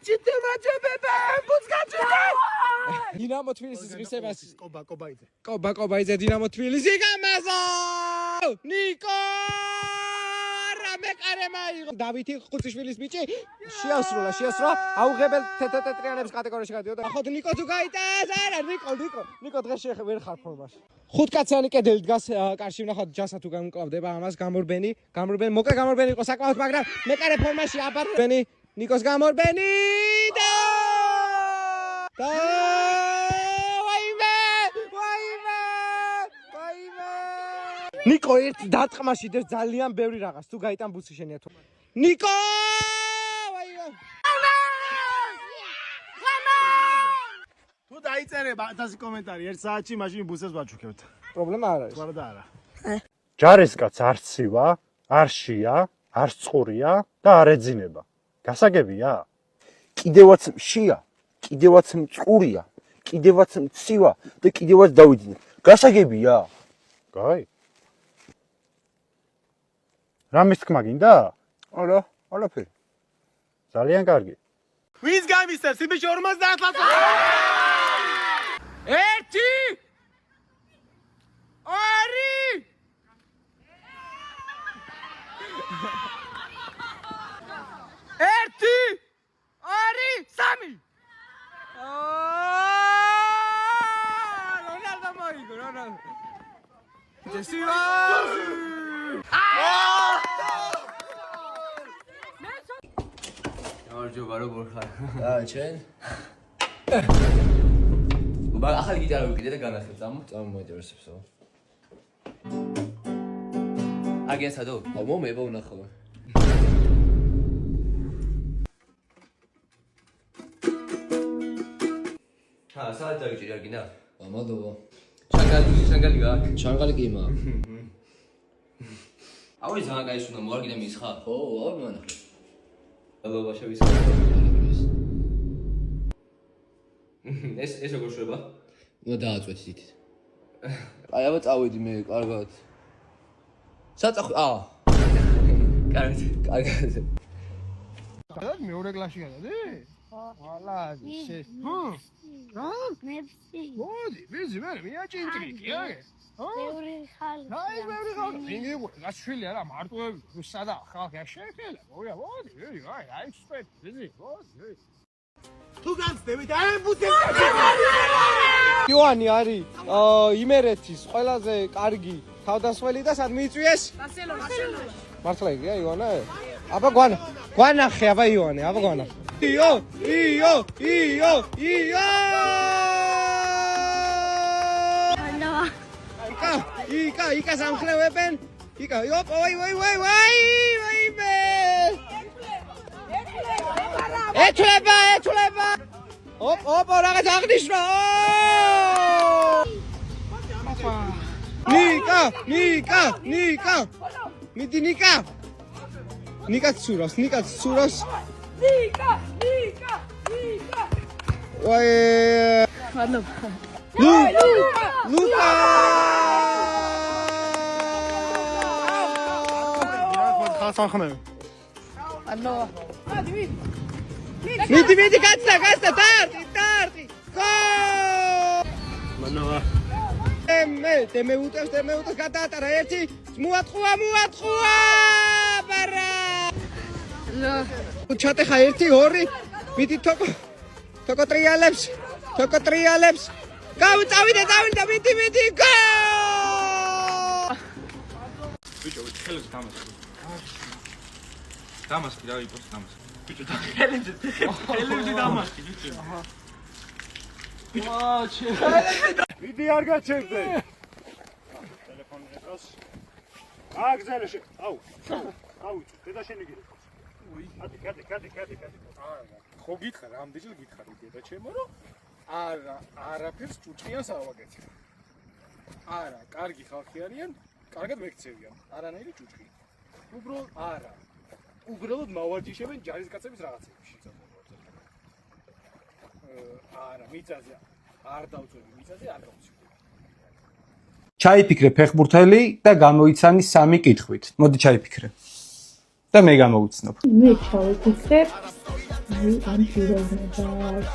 გაჩიტე მაჯებებე ბუცგაჩიტე დინამო თბილისის ღირსებას კობაიძე დინამო თბილისი გამაზო ნიკო დავითი ხუციშვილის ბიჭი შეასრულა აუღებელ თეთრ-თეთრიანების კატეგორიაში გადიოდა ხო ნიკო თუ გაიტანს არა ნიკო დღეს ვერ ხარ ფორმაში ხუთკაციანი კედელი დგას კარში ვნახავთ ჯანსა თუ გამკლავდება ამას გამორბენი მოკლე გამორბენი იყო საკმაოდ მაგრამ მეკარე ფორმაში აბარბენი ნიკოს გამორბენი და ნიკო ერთ დატყმაში დევს ძალიან ბევრი რაღაც თუ გაიტან ბუცი შენია თუ ნიკო თუ დაიწერე ბათასი კომენტარი 1 საათში მაშინ ბუსეს ვაჩუქებთ პრობლემა არ არის ვარ და არა ჯარისკაც არ ცივა არ შია არ წყურია და არ ეძინება გასაგებია კიდევაც შია კიდევაც წყურია კიდევაც ცივა და კიდევაც დავიძინებ გასაგებია გაი რამის თქმა გინდა? არა, არაფერი. ძალიან კარგი. ვინც გამისცემს იმის 50 ლატს? 1 2 3 რონალდო მოიგო რონალდო ჯესივა გამარჯობა როგორ ხარ? ჩენ? მაგრამ ახალი გიტარა ვიყიდე და განახებ წამოინტერესებსო. აგენ სადო? მომება ვნახავ. სად დაგიჭირა გინდა? მადლობა. ჩანგალი გაქვს? ჩანგალი კი მაქვს. ავი ზანა გაიშუნა მოარგინე მის ხა? ხო, არ მანახე. მადლობა შევის. ეს როგორ შვება? ნუ დააწვეთ ისიც. აი აბა წავედი მე კარგად. საწახ კარგად. მეორე კლასში გადადი? ვალადი შე. რა? მოდი, ვიზი მე მიაჭინტრიკი აგე. ბევრი ხალხი. აი ბევრი ხალხი. მინგი გასშვილი არა მარტოები სადა ხალხი შეეხელა. მოდი, აი სპეთ, ვიზი, მოდი. თუ განცდებით აი ბუთები. იოანი არის იმერეთის ყველაზე კარგი თავდასხმელი და სად მიიწვიეს? ბარსელონა. მართლა იგია იოანე? აბა გვანახე აბა იოანე, აბა გვანახე. io! იკა სამხლევებენ. იკა, ვაი მე. ეთლება. ოპ, რაღაც აღნიშნა. ნიკა. მიდი ნიკა. ნიკაც ცურავს. ნიკა. ვაი. მადლობა. ლუკა. ხასახნები. მადლობა. მიდი გასცა ტარტი. გო! მადლობა. მე უტევს გადაატარა ერთი მოატყუა ბარა ჩატეხა 1 2 მიდი თოკო ტრიალებს გავწავიდე მიდი გო ბიჭო ხელებს დამასკი რა იყოს დამასკი ბიჭო ხელებს დამასკი ბიჭო მიდი არ გაჩერდე ტელეფონი ეკოს აგზელე შე აუ დედა შენი გირე გადი ხო გითხარ რამდენჯერ გითხარი დედა ჩემო რომ არაფერს ჭუჭყიანს ავაგეთ არა კარგი ხალხი არიან კარგად მეკცევიან არანაირი ჭუჭყი უბრალოდ მავარჯიშებენ ჯარისკაცების რაღაცებში არა მიწაზე არ დავწვევი მიწაზე არ გავწვევი ჩაიფიქრე ფეხბურთელი და გამოიცანი 3 კითხვით. მოდი ჩაიფიქრე. და მე გამოვიცნობ. მე ჩავიფიქრებ ამ პიროვნებას.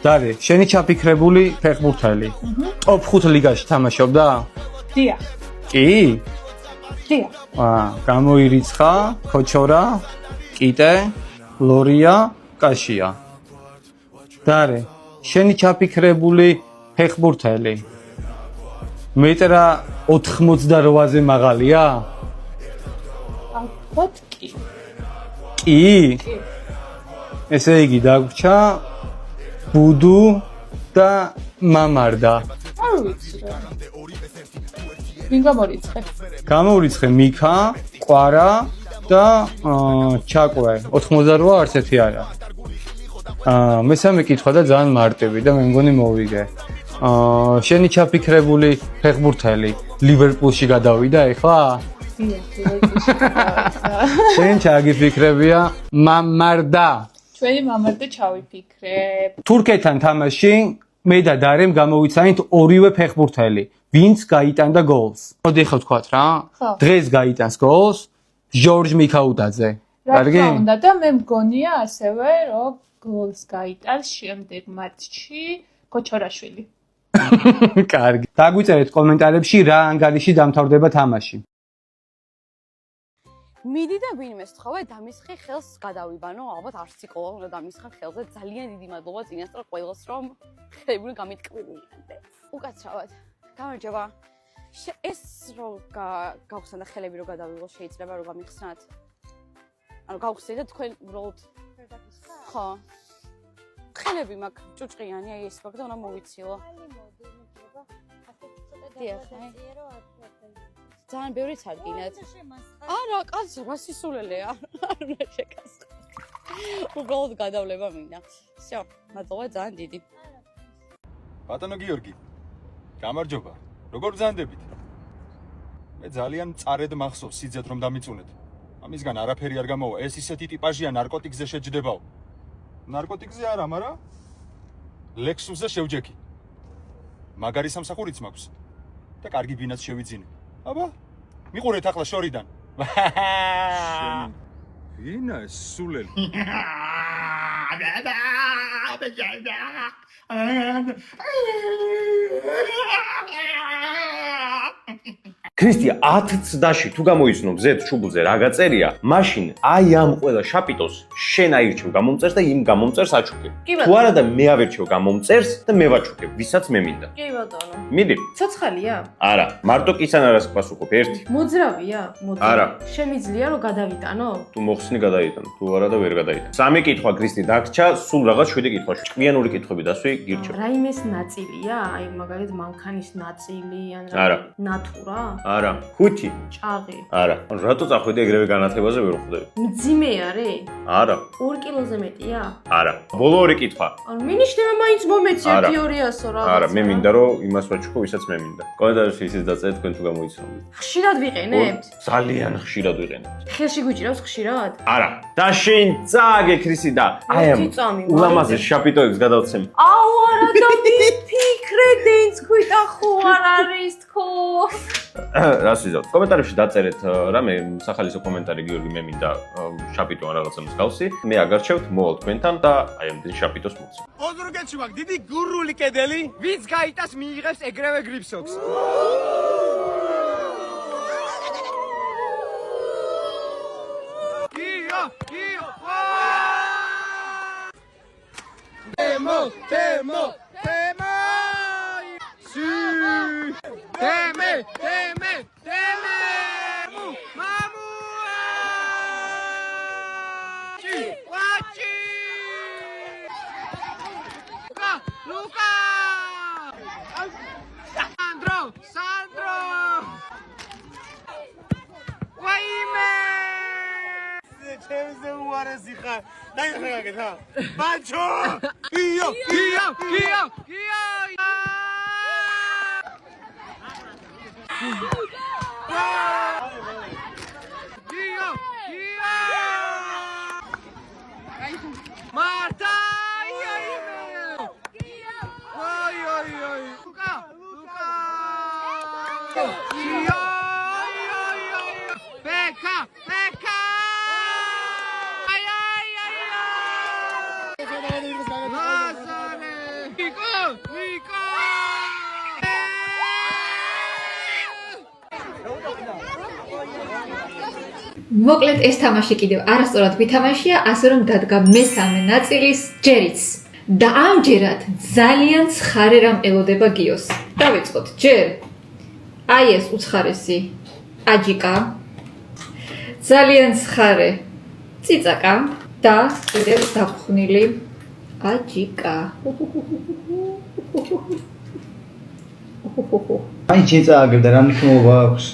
დარე, შენი ჩაფიქრებული ფეხბურთელი. ტოპ 5 ლიგაში თამაშობდა? დიახ. კი? დიახ. გამოირიცხა ქოჩორა, კიტე, ლორია, კაშია. დარე, შენი ჩაფიქრებული ფეხბურთელი მეტრა 88-ზე მაღალია? ალბათ კი. კი? ესე იგი დაგვრჩა ბუდუ და მამარდა. არ ვიცი რა. ვინ გამორიცხე? გამორიცხე მიქა, ყვარა და ჩაკვე. 88 არც ერთი არა. მესამე კითხვა და ძალიან მარტივი და მე მგონი მოვიგე. შენი ჩაფიქრებული ფეხბურთელი ლივერპულში გადავიდა ეხლა? შენ ჩაგიფიქრებია მამარდა. ჩვენი მამარდა ჩავიფიქრებ. თურქეთთან თამაში მე და დარემ გამოვიცანით ორივე ფეხბურთელი. ვინც გაიტანდა გოლს? მოდი ხო ვთქვათ რა? დღეს გაიტანს გოლს ჟორჟ მიქაუტაძე. კარგი? რა უნდა და მე მგონია ასევე რომ გოლს გაიტანს შემდეგ მატჩში ქოჩორაშვილი. კარგი. დაგვიწერეთ კომენტარებში რა ანგარიში დამთავრდება თამაში. მიდი და ვინმე სთხოვე დამისხე ხელს გადავიბანო, ალბათ არც იკოლა უნდა დამისხა ხელზე. ძალიან დიდი მადლობა წინასწარ ყველას რომ ხელი გამიტკბილიანდე. უკაცრავად. გამარჯობა. ეს რო გავხსნა ხელები რო გადავიღო შეიძლება რომ გამიხსნათ. ანუ გავხსნით და თქვენ უბრალოდ ხო. ხელები მაქვს ჭუჭყიანი, აი ეს ფაქტი უნდა მოვიცილო. ძალიან ბევრი წარგინეთ. არა, კაცო, მასისულელეა. არ უნდა შეკასყო. უბრალოდ გადავლება მინდა. всё, მადლობა ძალიან დიდი. ბატონო გიორგი, გამარჯობა. როგორ ბრძანდებით? მე ძალიან წარედ მახსოვს სიძეთ რომ დამიწუნეთ. ამისგან არაფერი არ გამოვა. ეს ისეთი ტიპაჟია ნარკოტიკზე შეჯდებაო. ნარკოტიკზე არა, მაგრამ ლექსუსზე შევჯექი. მაგარი სამსახურიც მაქვს და კარგი ბინაც შევიძინე. აბა, მიყურეთ ახლა შორიდან. ვინა ეს სულელი? ქრისტია 10 წდაში თუ გამოიცნობ ზეთ ჩუბულზე რა გაწერია, მაშინ აი ამ ყველა შაპიტოს შენ აირჩევ გამომწერს და იმ გამომწერს აჩუქებ. თუ არა და მე ავირჩევ გამომწერს და მე ვაჩუქებ, ვისაც მე მინდა. კი ბატონო. მიდი. ცოცხალია? არა, მარტო კისანარას პასუხობ ერთი. მოძრავია? არა. შემიძლია რომ გადავიტანო? თუ მოხსნი გადაიტან, თუ არა და ვერ გადაიტან. სამი კითხვა ქრისტი დაგრჩა, სულ რაღაც 7 კითხვა. ჭკვიანური კითხვები დასვი გირჩევ. რაიმეს ნაწილია? აი მაგალითად მანქანის ნაწილი ან არა. ნატურა? არა. 5. ჭაღი. არა. რატო წახვედი ეგრევე განათლებაზე ვერ ხვდები? მძიმე არის? არა. 2 კილოზე მეტია? არა. ბოლო ორი კითხვა. ანუ მინიშნება მაინც მომეცი 1-200 რა. არა, მე მინდა რომ იმას ვაჩუქო, ვისაც მე მინდა. კომენტარებში ისიც დაწერეთ თქვენ თუ გამოიცნობთ. ხშირად ვიყენებთ? ძალიან ხშირად ვიყენებთ. ხელში გვიჭირავს ხშირად? არა. და შენ წააგე ქრისი და აი ამ ულამაზეს შაპიტოებს გადავცემ. აუ არა და ვიფიქრე დენს ქვიტა ხო არ არის თქო. რას ვიზავთ? კომენტარებში დაწერეთ რამე სახალისო კომენტარი გიორგი მე მინდა შაპიტო ან რაღაცა მსგავსი. მე აგარჩევთ, მოვალ თქვენთან და აი ამ შაპიტოს მოცემ. ოზურგეთში ვაქვს დიდი გურული კედელი, ვინც გაიტას მიიღებს ეგრევე გრიფსოქს. გიო, გიო. დემო, დემო, დემო. სი. დემე, დემე, დემე. მამუ. ჩი, ვაჩი. Luca! Sandro! Sandro! Guaime! Çevizde uvaresi xar. Dai xaga geta. Bancho! Gio! Gio! Gio! Gio! Gio! Gio! Marta! Oi, oi, oi. Luca! Luca! Oi, oi, oi. Pecca! Pecca! მოკლედ ეს თამაში კიდევ არასწორად ვითამაშია, ასე რომ დადგა მესამე ნაწილის ჯერიც. და ამჯერად ძალიან ცხარე რამ ელოდება გიოს. დავიწყოთ ჯერ აი ეს უცხარესი აჯიკა, ძალიან ცხარე წიწაკა და კიდევ დაფხვნილი აჯიკა. აი შენ წააგებ და რა მნიშვნელობა აქვს?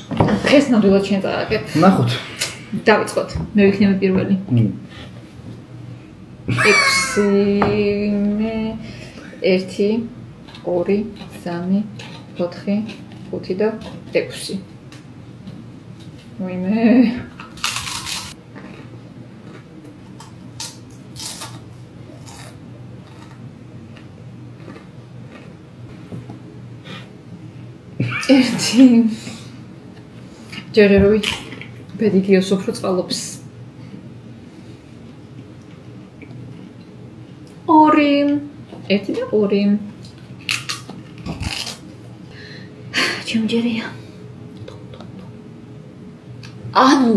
ხეს ნამდვილად შენ წააგებ. ნახოთ. დავიწყოთ. მე ვიქნები პირველი. 6 მე 1 2 3 4 5 და 6. ვაიმე. ერთი ჯერეროი ბედიგიოს უფრო წყალობს. ორი ერთი და ორი ჩემჯერია ანუ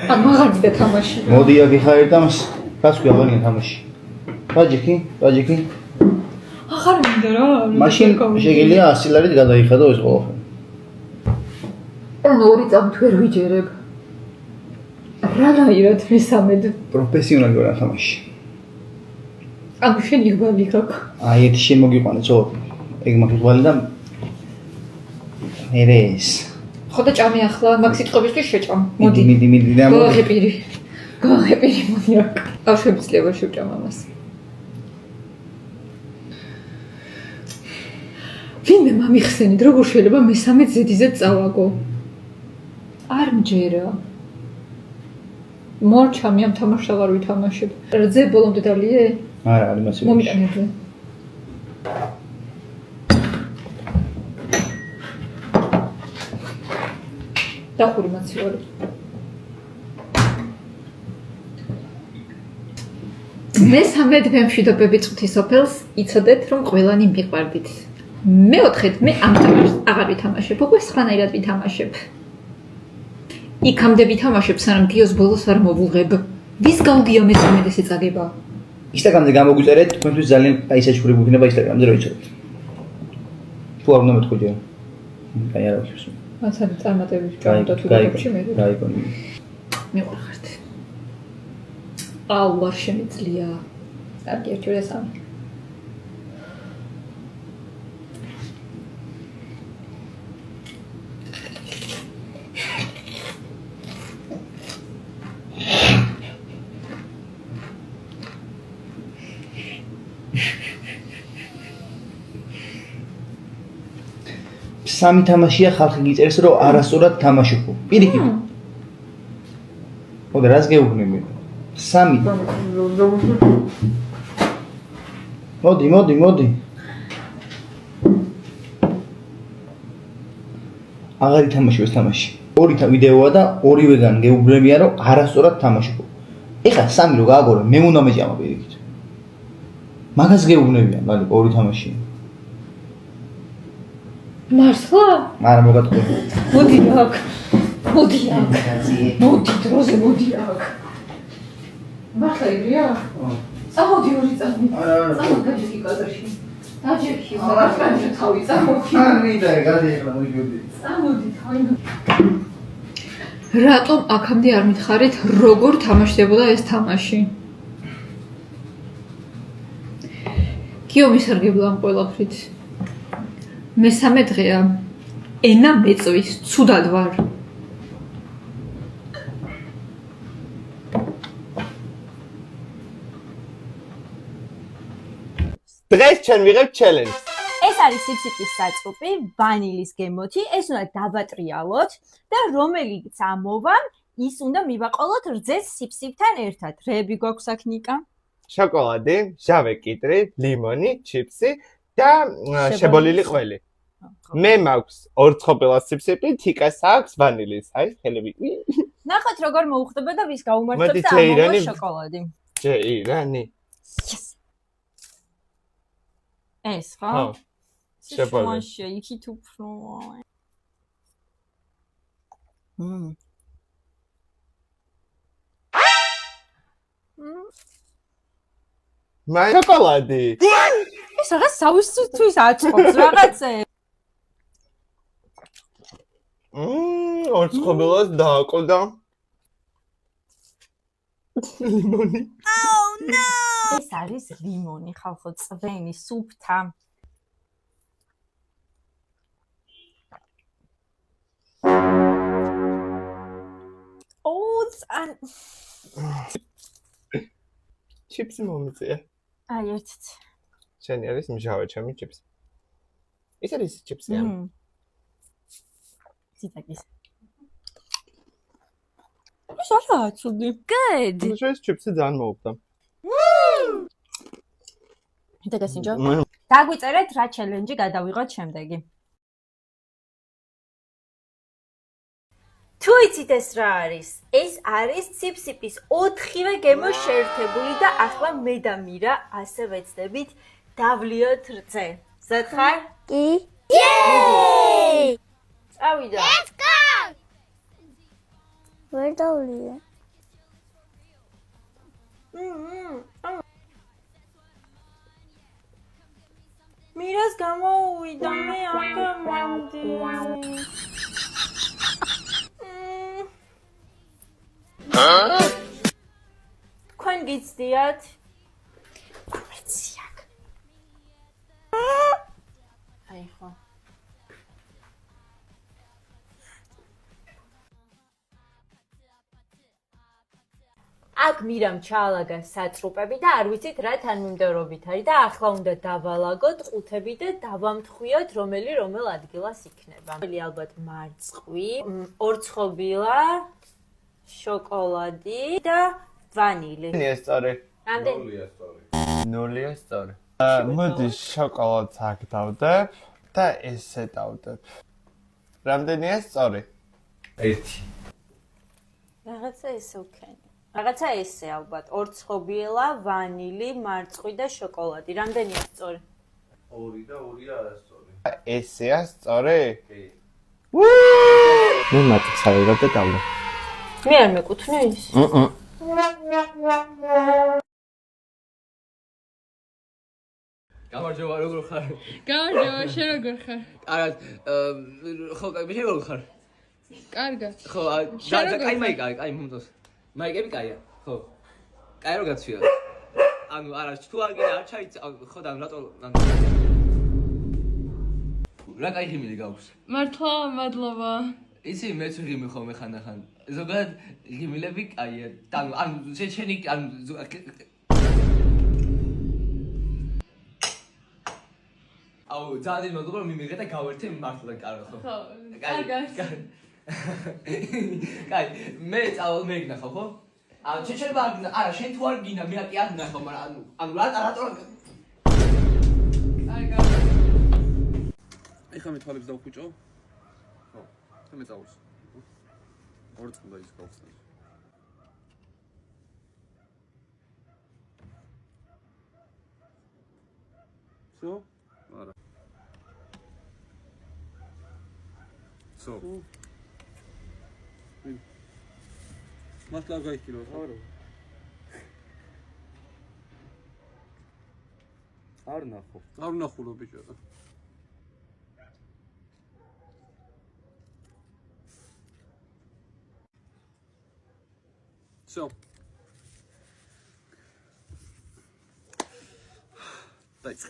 მაგარი და თამაში მოდი აგიხარ თამაშ კაც გვიაბანია თამაში ბაჯიკი აღარ მინდა რა მაშინ შეგიძლია 100 ლარით გადაიხადო ეს ყველაფერი ანუ ორი წამით ვერ ვიჯერებ რანაირად მესამედ პროფესიონალი ვარ თამაში ანუ შენ იღბალი გაქვს აი ეს შენ მოგიყვანე ძო ეგ მაგიყვალი და ერეს ხო და ჭამე ახლა მაგ სიტყვებისთვის შეჭამ მოდი მიდი და მოდი გაღებირი მოდი აქ არ შეიძლება შევჭამ ამას ვინმე მომიხსენით როგორ შეიძლება მესამე ზედიზე წავაგო არ მჯერა მორჩამი ამ თამაშს აღარ ვითამაშებ რძე ბოლომდე დალიე არა არ იმას მომიტანე დახური მაცივარი მესამე მშვიდობები წუთისოფელს იცოდეთ რომ ყველანი მიყვარდით მეოთხედ მე ამ თამაშს აღარ ვითამაშებ უკვე სხვანაირად ვითამაშებ იქამდე ვითამაშებ სანამ გიოს ბოლოს არ მოვუღებ ვის გაუგია მესამედ ესე წაგება ინსტაგრამზე გამოგვიწერეთ თქვენთვის ძალიან აი საჩუქრები იქნება ინსტაგრამზე რო იცოდეთ თუ არ უნდა მეთქო ჯერ აი არა ვიქებს მაცად წარმატებით ჩავდა თუ გაგებში მე გაიგონი მივახართ აუ არ შემიძლია კარგი ერთი და სამი სამი თამაშია ხალხი გიწერს რომ არასწორად თამაშობო. პირიქით. ხო და რას გეუბნები? სამი. მოდი. აღარ ითამაშო ეს თამაში. ორი ვიდეოა და ორივეგან გეუბნებიან რომ არასწორად თამაშობო. ეხლა სამი რო გააგორო, მე უნდა მეჭამა პირიქით. მაგას გეუბნებიან, ბალი, ორი თამაშია. მართლა? არა მოგატყუე. მოდი აქ. მოდი დროზე მოდი აქ. მართლა იგრია? წამოდი ორი წამი. წამოდი გაჯექი კადრში. დაჯექი, მაგრამ თავი წამოდი. არ მინდა გადაიხლა მოიგვიდი. წამოდი თავი. რატომ აქამდე არ მითხარით როგორ თამაშდებოდა ეს თამაში? კიო მისარგებლა ამ ყველაფრით. მესამე დღეა ენა მეწვის ცუდად ვარ დღეს ჩვენ ვიღებთ ჩელენჯს ეს არის სიფსიფის საწყობი ვანილის გემოთი ეს უნდა დაბატრიალოთ და რომელიც ამოვა ის უნდა მივაყოლოთ რძეს სიფსიფთან ერთად რები გვაქვს აქ ნიკა შოკოლადი, ჟავე კიტრი, ლიმონი, ჩიპსი და შებოლილი ყველი მე მაქვს ორცხობილას ციფსიპი, თიკას აქვს ვანილის. აი, ხელები. ნახოთ როგორ მოუხდება და ვის გაუმართებს მოდი, და ჯეირანი. ამოვა შოკოლადი. ჯეირანი. ეს ხო? ხო. შეფორდა. შეფორდა. იქით უფრო. მაი შოკოლადი. ეს რაღაც საუსთვის აწყობს რაღაცე. ორცხობილას დააკლდა. ლიმონი. ეს არის ლიმონი, ხალხო, წვენი, სუფთა. ან ჩიპსი მომწია. აი ერთით. შენი არის მჟავე ჩემი ჩიპსი. ეს არის ჩიპსი ამ. ციტაკის. ეს არა ცუდი. Good. ეს ჩიპსი ძალიან მოუხდა. იტაკასინჯო. დაგვიწერეთ რა ჩელენჯი გადავიღოთ შემდეგი. თუ იცით ეს რა არის? ეს არის ციფსიპის 4-ვე გემო შეერთებული და ახლა მე და მირა ასე ვეცდებით დავლიოთ რძე. ზედ ხარ? კი. Yay! წავიდა. Let's go! ვერ დავლიე. მირას გამოუვიდა მე არ გამომდი. თქვენ გიცდიათ? კომერციაკ. აი ხო. აქ მირამ ჩაალაგა საწრუპები და არ ვიცით რა თანმიმდევრობით არის და ახლა უნდა დავალაგოთ ყუთები და დავამთხვიოთ რომელ ადგილას იქნება. ალბათ მარწყვი, ორცხობილა, შოკოლადი და ვანილი. ნია სწორი. რამდენი? 0-ია სწორი. 0-ია სწორი. მოდი შოკოლადს აქ დავდებ და ესე დავდებ. რამდენია სწორი? 1. რაღაცა ესე ვქენი. რაღაცა ესე ალბათ. ორცხობილა, ვანილი, მარწყვი და შოკოლადი. რამდენია სწორი? 2 და 2-ია არასწორი. ესეა სწორი? კი. მე მატრიქსს ავიღებ და დავდებ. მე არ მეკუთვნის? გამარჯობა, როგორ ხარ? გამარჯობა, შენ როგორ ხარ? კარგად, ხო, მე როგორ ხარ? კარგად. ხო, და კაი მაიკა, კაი მომწონს. მაიკები კაია, ხო. კაი რო გაცვია. ანუ არა, თუ არ გინდა არ ჩაიც, ხო და რატო რა კაი ღიმილი გაქვს? მართლა, მადლობა. იცი, მეც ღიმი ხოლმე ხანდახან. ზოგადად ღიმილები კაია. ანუ შენი ანუ აუ, ძალიან მადლობა რომ მიმიღე და გავერთე მართლა კარგად ხო? ხო, კარგად. კაი, მე წავალ მე გნახავ, ხო? ანუ შეიძლება არა, შენ თუ არ გინდა, მე კი არ გნახავ, მაგრამ ანუ რატო კარგად. ეხლა მე თვალებს დავხუჭო? ხო, და მე წავალს. ორი წუთი ის გავხსნა. Всё? არა. Всё. მართლა გაიქილო, ხო? არ ნახო. არ ნახულო ბიჭო. Всё. Дайте.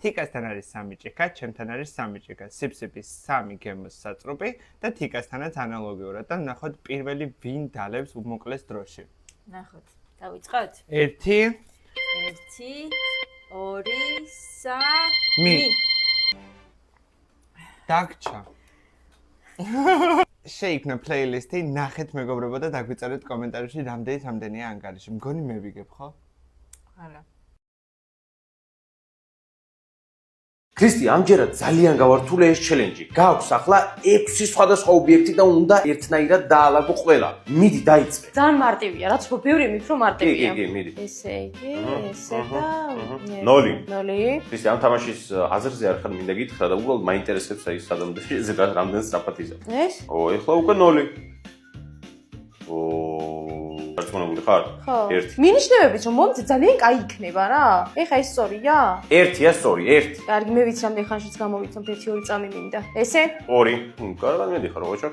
თიკასთან არის 3 ჭიქა, ჩემთან არის 3 ჭიქა, სიფსიფის 3 გემოს საწრუპი და თიკასთანაც ანალოგიურად და ნახოთ პირველი ვინ დალევს უმოკლეს დროში. ნახოთ. დავიწყოთ? 1 1 2 3 დაგჭა. შეიქმნა პლეილისტი, ნახეთ მეგობრებო და დაგვიწერეთ კომენტარებში რამდენია ანგარიში. მგონი მე ვიგებ, ხო? არა. ქრისტი, ამჯერად ძალიან გავართული ეს ჩელენჯი. გაქვს ახლა 6 სხვადასხვა ობიექტი და უნდა ერთნაირად დაალაგო ყველა. მიდი დაიწყე. ძალიან მარტივია, რაც უფრო ბევრი მიფრო მარტივია. კი, მიდი. ესე იგი, ესე და 0. 0. ქრისტი, ამ თამაშის აზრზე არ ხარ მინდა გითხრა და უბრალოდ მაინტერესებს აი სადამდე რამდენს საფათიზა. ეს? ეხლა უკვე 0. არწმუნებული ხარ? ხო. 1. მინიშნებებით რომ მომწე ძალიან კაი იქნება რა. ეხა ეს სწორია? 1-ია სწორი, 1. კარგი, მე ვიცი რამდენ ხანშიც გამოვიცნობ 1-2 წამი მინდა. ესე? 2. კარგად მედიხარ, ყოჩო.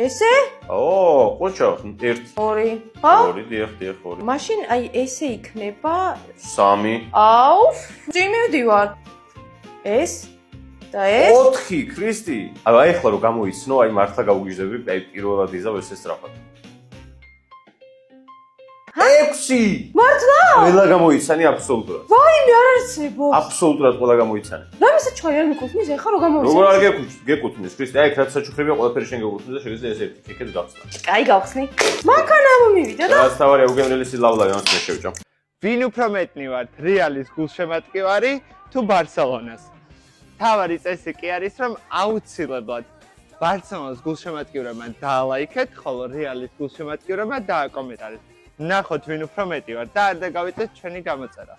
ესე? ყოჩო, 1. 2. ხო? 2, დიახ, 2. მაშინ აი ესე იქნება 3. აუ, წინ მივდივარ. ეს და ეს? 4, ქრისტი. აი ახლა რომ გამოიცნო, აი მართლა გავუგიჟდები, აი პირველად იზავ ეს სწრაფად. 6. მართლა? ყველა გამოიცანი აბსოლუტურად. ვაიმე, არ არცებო. აბსოლუტურად ყველა გამოიცანი. რამისა ჩქარი არ მიკუთნის, ეხა რო გამოვიცე. როგორ არ გეკუთნის, ქრისტი? აი რაც საჩუქრებია, ყველაფერი შენ გეკუთნის და შეგიძლია ეს ერთი კეკეთ გავხსნა. კაი, გავხსნი. მანქანა მომივიდა და რაც თავარია უგემრიელესი ლავლავი ამას მე შევჭამ. ვინ უფრო მეტნი ვართ, რეალის გულშემატკივარი თუ ბარსელონას? თავარი წესი კი არის, რომ აუცილებლად ბარსელონას გულშემატკივრებმა დაალაიქეთ, ხოლო რეალის გულშემატკივრებმა დააკომენტარეთ. ნახოთ ვინ უფრო მეტი ვარ და არ დაგავიწყეთ ჩვენი გამოწერა.